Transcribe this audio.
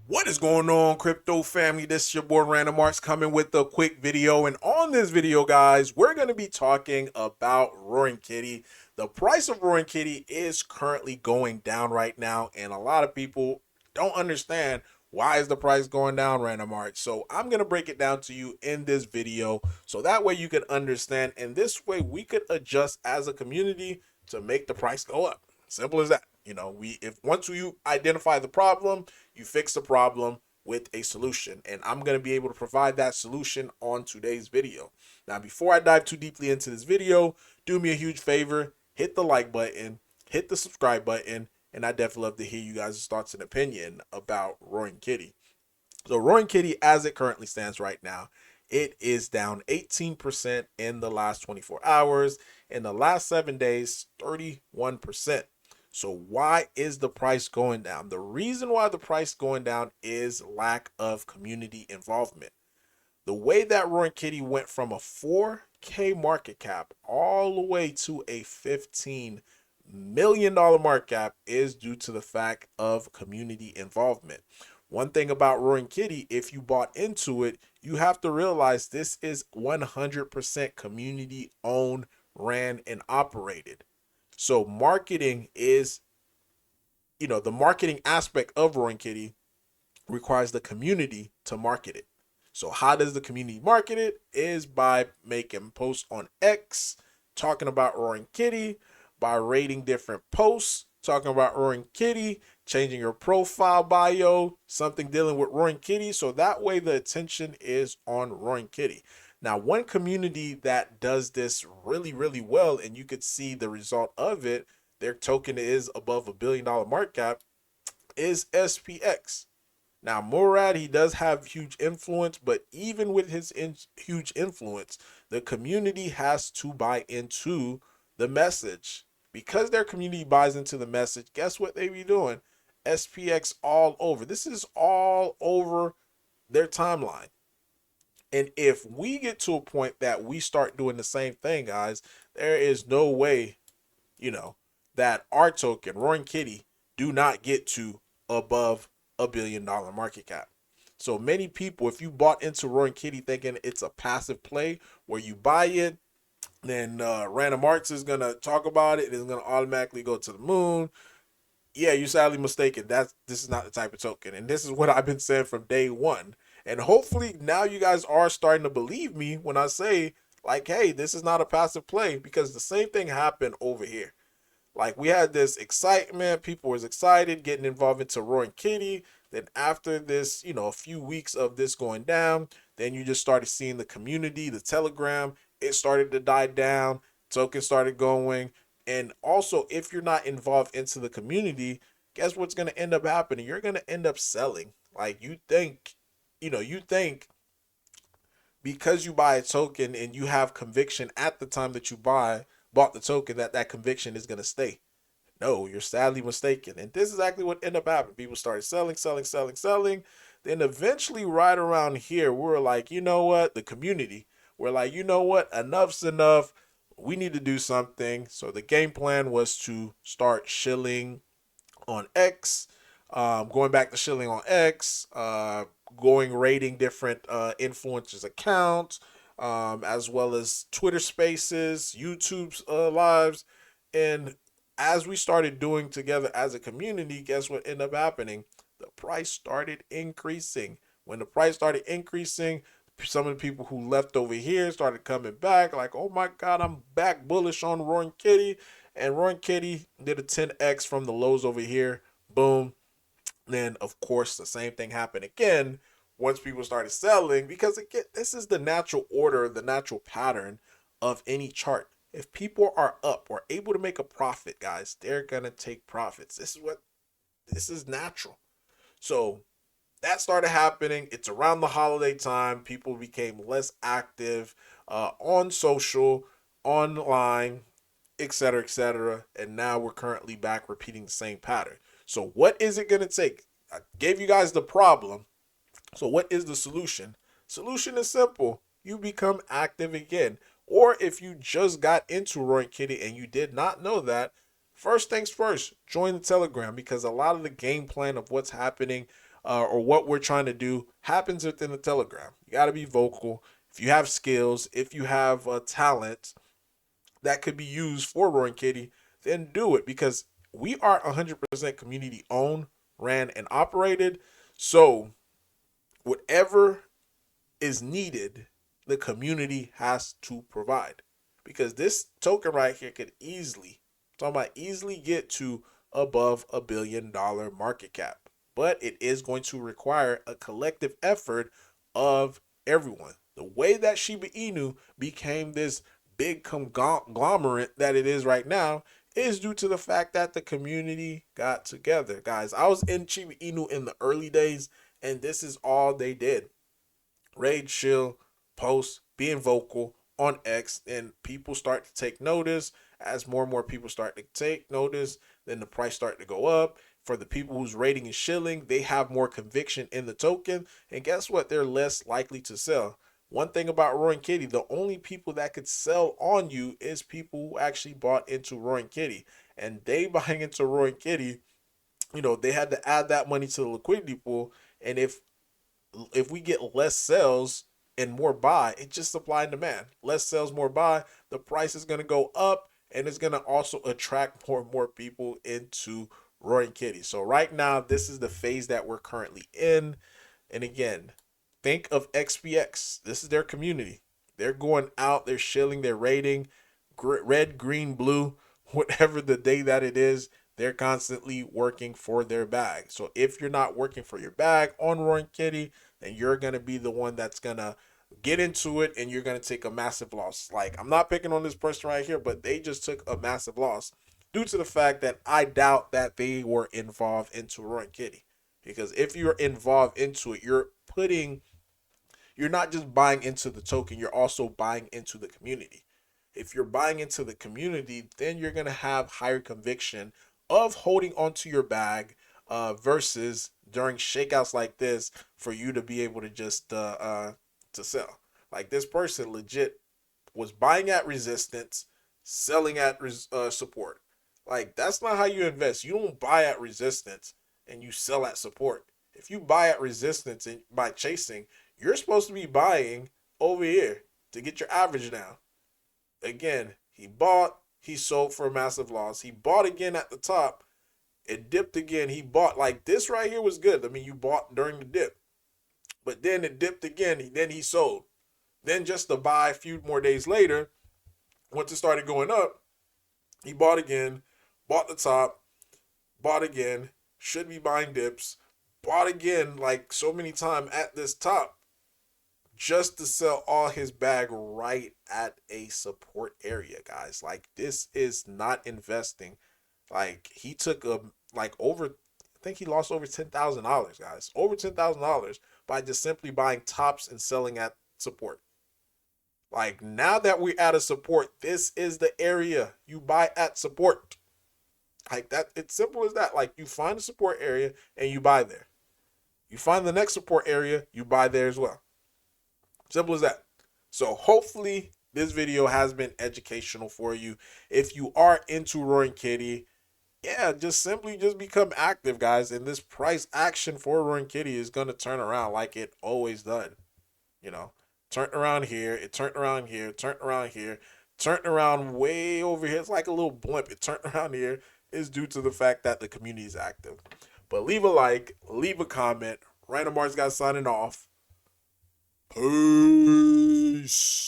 What is going on, crypto family? This is your boy Random Arts coming with a quick video. And on this video, guys, we're going to be talking about Roaring Kitty. The price of Roaring Kitty is currently going down right now, and a lot of people don't understand why is the price going down, Random Arts. So I'm going to break it down to you in this video so that way you can understand, and this way we could adjust as a community to make the price go up. Simple as that. If once you identify the problem, you fix the problem with a solution, and I'm going to be able to provide that solution on today's video. Now, before I dive too deeply into this video, do me a huge favor, hit the like button, hit the subscribe button, and I definitely love to hear you guys' thoughts and opinion about Roaring Kitty. So Roaring Kitty, as it currently stands right now, it is down 18% in the last 24 hours. In the last 7 days, 31%. So why is the price going down? The reason why the price going down is lack of community involvement. The way that Roaring Kitty went from a 4K market cap all the way to a $15 million market cap is due to the fact of community involvement. One thing about Roaring Kitty, if you bought into it, you have to realize this is 100% community owned, ran, and operated. So marketing is, the marketing aspect of Roaring Kitty requires the community to market it. So how does the community market it? Is by making posts on X talking about Roaring Kitty, by rating different posts talking about Roaring Kitty, changing your profile bio, something dealing with Roaring Kitty, so that way the attention is on Roaring Kitty. Now, one community that does this really, really well, and you could see the result of it, their token is above $1 billion market cap, is SPX. Now, Murad, he does have huge influence, but even with his huge influence, the community has to buy into the message. Because their community buys into the message, guess what they be doing? SPX all over. This is all over their timeline. And if we get to a point that we start doing the same thing, guys, there is no way, that our token, Roaring Kitty, do not get to above $1 billion market cap. So many people, if you bought into Roaring Kitty thinking it's a passive play where you buy it, then Random Arts is gonna talk about it, it's gonna automatically go to the moon. Yeah, you're sadly mistaken. This is not the type of token, and this is what I've been saying from day one. And hopefully now you guys are starting to believe me when I say, like, hey, this is not a passive play, because the same thing happened over here. Like, we had this excitement, people was excited, getting involved into Roaring Kitty. Then after this, a few weeks of this going down, then you just started seeing the community, the Telegram, it started to die down, tokens started going. And also, if you're not involved into the community, guess what's going to end up happening? You're going to end up selling. Like, you think because you buy a token and you have conviction at the time that you bought the token, that conviction is going to stay. No, you're sadly mistaken. And this is exactly what ended up happening. People started selling, selling, selling, selling. Then eventually, right around here, we're like, you know what? The community, we're like, you know what? Enough's enough. We need to do something. So the game plan was to start shilling on X, going back to shilling on X, going rating different influencers' accounts, as well as Twitter Spaces, YouTube's lives, and as we started doing together as a community, guess what ended up happening? The price started increasing. When the price started increasing, some of the people who left over here started coming back, like, oh my God, I'm back bullish on Roaring Kitty. And Roaring Kitty did a 10x from the lows over here. Boom. Then, of course, the same thing happened again once people started selling, because again, this is the natural order, the natural pattern of any chart. If people are up or able to make a profit, guys, they're going to take profits. This is natural. So that started happening. It's around the holiday time. People became less active on social, online, etc., etc. And now we're currently back repeating the same pattern. So what is it going to take? I gave you guys the problem. So what is the solution? Solution is simple. You become active again. Or if you just got into Roaring Kitty and you did not know that, first things first, join the Telegram, because a lot of the game plan of what's happening or what we're trying to do happens within the Telegram. You got to be vocal. If you have skills, if you have talent that could be used for Roaring Kitty, then do it, because we are 100% community owned, ran, and operated. So whatever is needed, the community has to provide. Because this token right here could easily, I'm talking about easily, get to above $1 billion market cap. But it is going to require a collective effort of everyone. The way that Shiba Inu became this big conglomerate that it is right now is due to the fact that the community got together. Guys, I was in Shiba Inu in the early days, and this is all they did: raid, chill, post, being vocal on X, and people start to take notice. As more and more people start to take notice, then the price start to go up. For the people who's raiding and shilling, they have more conviction in the token, and guess what? They're less likely to sell. One thing about Roaring Kitty, the only people that could sell on you is people who actually bought into Roaring Kitty. And they buying into Roaring Kitty, they had to add that money to the liquidity pool. And if we get less sales and more buy, it's just supply and demand. Less sales, more buy, the price is going to go up, and it's going to also attract more and more people into Roaring Kitty. So right now, this is the phase that we're currently in. And again, think of XPX. This is their community. They're going out, they're shilling, they're raiding, red, green, blue, whatever the day that it is. They're constantly working for their bag. So if you're not working for your bag on Roaring Kitty, then you're going to be the one that's going to get into it, and you're going to take a massive loss. Like, I'm not picking on this person right here, but they just took a massive loss due to the fact that I doubt that they were involved into Roaring Kitty. Because if you're involved into it, you're not just buying into the token, you're also buying into the community. If you're buying into the community, then you're going to have higher conviction of holding onto your bag, versus during shakeouts like this for you to be able to just to sell. Like, this person legit was buying at resistance, selling at support. Like, that's not how you invest. You don't buy at resistance and you sell at support. If you buy at resistance and by chasing, you're supposed to be buying over here to get your average down. Again, he bought, he sold for a massive loss. He bought again at the top. It dipped again. He bought. Like, this right here was good. I mean, you bought during the dip. But then it dipped again. Then he sold. Then just to buy a few more days later, once it started going up, he bought again, bought the top, bought again, should be buying dips, bought again like so many times at this top, just to sell all his bag right at a support area, guys. Like, this is not investing. Like, he took I think he lost over $10,000, guys. Over $10,000 by just simply buying tops and selling at support. Like, now that we're at a support, this is the area you buy at support. Like that, it's simple as that. Like, you find a support area and you buy there. You find the next support area, you buy there as well. Simple as that. So hopefully this video has been educational for you. If you are into Roaring Kitty, yeah, just become active, guys. And this price action for Roaring Kitty is going to turn around like it always done. Turned around here, it turned around here, turned around here, turned around way over here. It's like a little blimp. It turned around here is due to the fact that the community is active. But leave a like, leave a comment. Random Arts guys signing off. Peace.